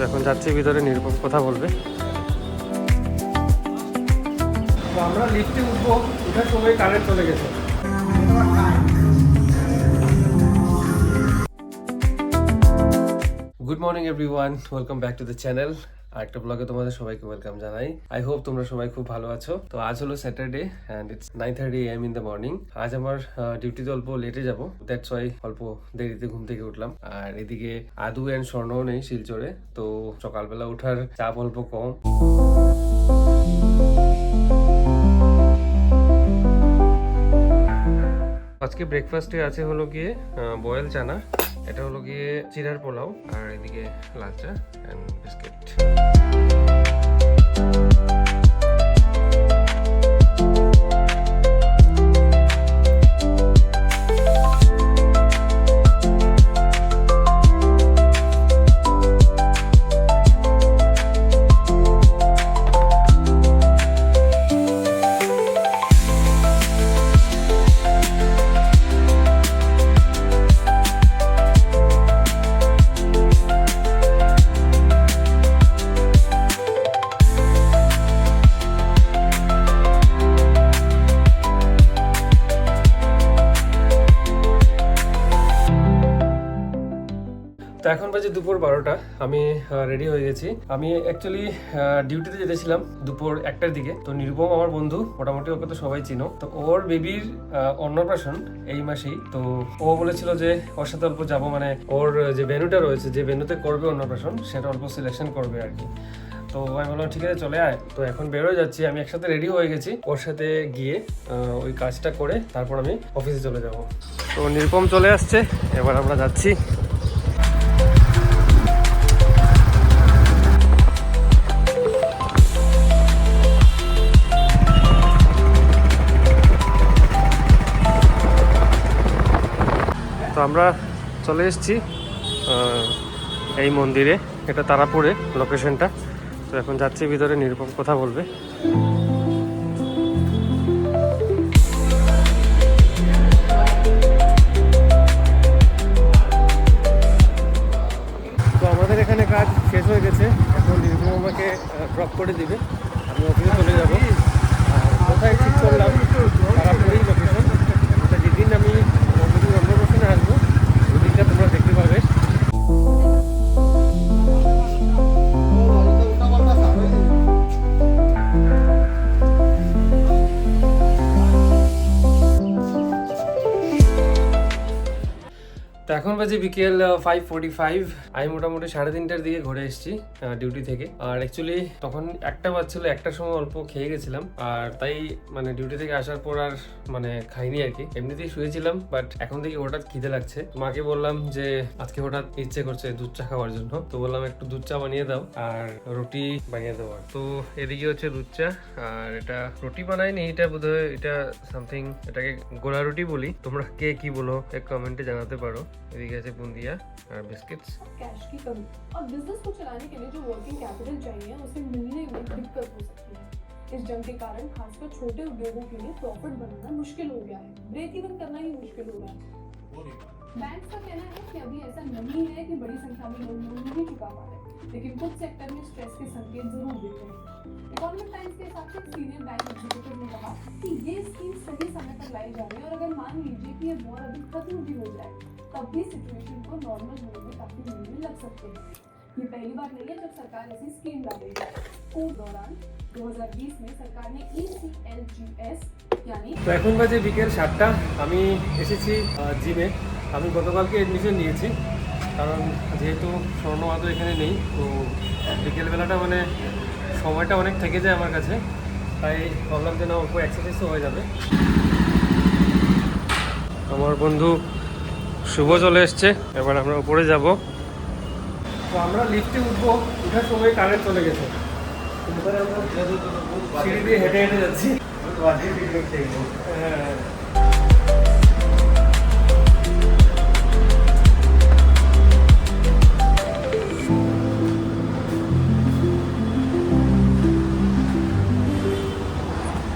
তো এখন যাচ্ছি ভিতরে, নিরুপম কথা বলবে। তো আমরা লিফটে উঠবো, উঠার সময় কারেন্ট চলে গেছে। Good morning everyone, welcome back to the channel. আরেকটা ব্লগে তোমাদের সবাইকে ওয়েলকাম জানাই। আই হোপ তোমরা সবাই খুব ভালো আছো। তো আজ হলো Saturday and it's 9:30 AM in the morning. আজ আমার ডিউটিতে অল্প লেটে যাবো, দ্যাটস ওয়াই অল্প দেরিতে ঘুম থেকে উঠলাম। আর এদিকে আদু অ্যান্ড স্বর্ণও নেই শিলচরে, তো সকালবেলা ওঠার চাপ অল্প কম। আজকে ব্রেকফাস্টে আছে হলো গিয়ে বয়েল চানা, এটা হলো গিয়ে চিড়ার পোলাও, আর এদিকে লাল চা এন্ড বিস্কিট। তো এখন বাজে দুপুর 12টা, আমি রেডি হয়ে গেছি। আমি অ্যাকচুয়ালি ডিউটিতে যেতেছিলাম দুপুর 1টার দিকে। তো নিরুপম আমার বন্ধু, মোটামুটি ওকে তো সবাই চিনো। তো ওর বেবির অন্নপ্রাশন এই মাসেই। তো ও বলেছিল যে ওর সাথে অল্প যাবো, মানে ওর যে ভেন্যুটা রয়েছে, যে ভেন্যুতে করবে অন্নপ্রাশন, সেটা অল্প সিলেকশন করবে আর কি। তো আমি বললাম ঠিক আছে চলে আয়। তো এখন বেরোয় যাচ্ছি, আমি একসাথে রেডি হয়ে গেছি। ওর সাথে গিয়ে ওই কাজটা করে তারপর আমি অফিসে চলে যাব। তো নিরুপম চলে আসছে, এবার আমরা যাচ্ছি। তো আমরা চলে এসেছি এই মন্দিরে, এটা তারাপুরে লোকেশনটা। তো এখন যাচ্ছি ভিতরে, নিরুপম কথা বলবে। তো আমাদের এখানে কাজ শেষ হয়ে গেছে, এখন নিরুপম আমাকে ড্রপ করে দিবে, আমি অফিসে চলে যাবো। আর কোথায় ঠিক করলাম, তারাপুরেই লোকেশন। ওটা যেদিন আমি অন্নপ্রাশনে আসবো ওই দিনটা তোমরা দেখতে পাবে। তো এখন বাজে বিকেল 5:45। আমি মোটামুটি 3:30টার দিকে ঘুরে এসেছি ডিউটি থেকে। আর অ্যাকচুয়ালি তখন 1টা বাজছিল, 1টার সময় অল্প খেয়ে গেছিলাম। আর তাই মানে ডিউটি থেকে আসার পর আর মানে খাইনি আর কি, এমনিতেই শুয়েছিলাম। বাট এখন থেকে হঠাৎ খিদে লাগছে। মাকে বললাম যে আজকে হঠাৎ ইচ্ছে করছে দুধ চা খাওয়ার জন্য। তো বললাম একটু দুধ চা বানিয়ে দাও আর রুটি বানিয়ে দেবো। তো এদিকে হচ্ছে দুধ চা, আর এটা রুটি বানাইনি, এটা বোধহয় এটা সামথিং, এটাকে গোলা রুটি বলি। তোমরা কে কি বলো এক কমেন্টে জানাতে পারো। এদিকে আছে বুন্দিয়া আর বিস্কিটস। कैश की कमी और बिजनेस को चलाने के लिए जो वर्किंग कैपिटल चाहिए उसे मिलने में दिक्कत हो सकती है। इस जंग के कारण खासकर छोटे उद्योगों के लिए प्रॉफिट बनाना मुश्किल हो गया है, ब्रेक इवन करना ही मुश्किल हो रहा है। बैंक का कहना है कि अभी ऐसा नहीं है कि बड़ी संख्या में लोग लोन नहीं चुका पा रहे, लेकिन कुछ सेक्टर में स्ट्रेस के संकेत जरूर दिख रहे हैं। इकोनॉमिक टाइम्स के हिसाब से सीनियर बैंक एग्जीक्यूटिव ने कहा कि ये स्कीम सही समय पर लाई जा रही है और अगर मान लीजिए कि ये वॉर अभी खत्म भी हो जाए तब भी सिचुएशन को नॉर्मल होने में काफी महीने लग सकते हैं। ये पहली बार नहीं है जब सरकार ऐसी स्कीम ला रही है। कोविड दौरान 2020 में सरकार ने ECLGS यानी। তো এখন বাজে বিকেল 7টা, আমি এসেছি জিমে। আমি গতকালকে এডমিশন নিয়েছি, কারণ যেহেতু স্বর্ণ আদৌ এখানে নেই, তো বিকেলবেলাটা মানে সময়টা অনেক থেকে যায় আমার কাছে, তাই ভাবলাম যে না অল্প এক্সারসাইজও হয়ে যাবে। আমার বন্ধু শুভ চলে এসছে, এবার আমরা উপরে যাব। তো আমরা লিফটে উঠবো, উঠার সময় কারেন্ট চলে গেছে। সিঁড়ি দিয়ে হেঁটে হেঁটে যাচ্ছি। হ্যাঁ,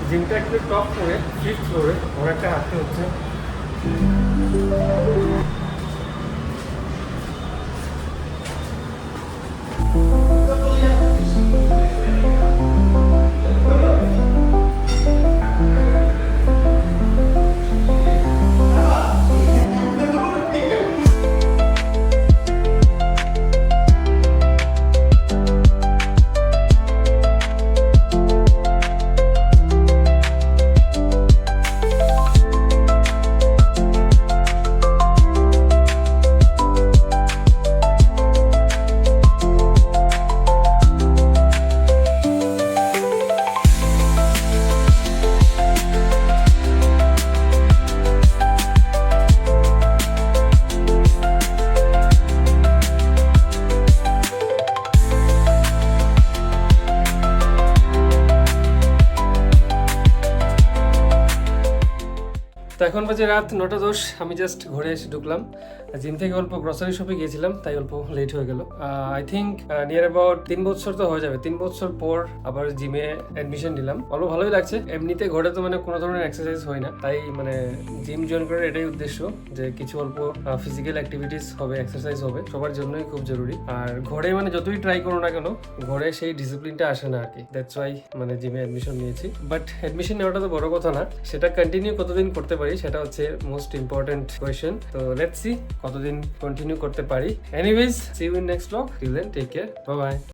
জিমটা একটু টপ করে 5th ফ্লোরে, অনেকটা হাঁটতে হচ্ছে। এখন বাজে রাত 9:10, আমি জাস্ট ঘরে এসে ঢুকলাম। জিম থেকে অল্প গ্রসারি শপে গিয়েছিলাম, তাই অল্প লেট হয়ে গেল। আই থিঙ্ক নিয়ার অ্যাবাউট 3 বছর তো হয়ে যাবে। 3 বছর পর আবার জিমে অ্যাডমিশন নিলাম, অল্প ভালোই লাগছে। এমনিতে ঘরে তো মানে কোনো ধরনের এক্সারসাইজ হয় না, তাই মানে জিম জয়েন করার এটাই উদ্দেশ্য যে কিছু অল্প ফিজিক্যাল অ্যাক্টিভিটিস হবে, এক্সারসাইজ হবে, সবার জন্যই খুব জরুরি। আর ঘরে মানে যতই ট্রাই করো না কেন, ঘরে সেই ডিসিপ্লিনটা আসে না আর কি। দ্যাটস ওয়াই মানে জিমে অ্যাডমিশন নিয়েছি। বাট অ্যাডমিশন নেওয়াটা তো বড় কথা না, সেটা কন্টিনিউ কতদিন করতে পারি সেটা হচ্ছে মোস্ট ইম্পর্টেন্ট কোয়েশ্চেন। তো লেটস সি কতদিন কন্টিনিউ করতে পারি। Anyways, see you in next blog. Till then, take care, bye by.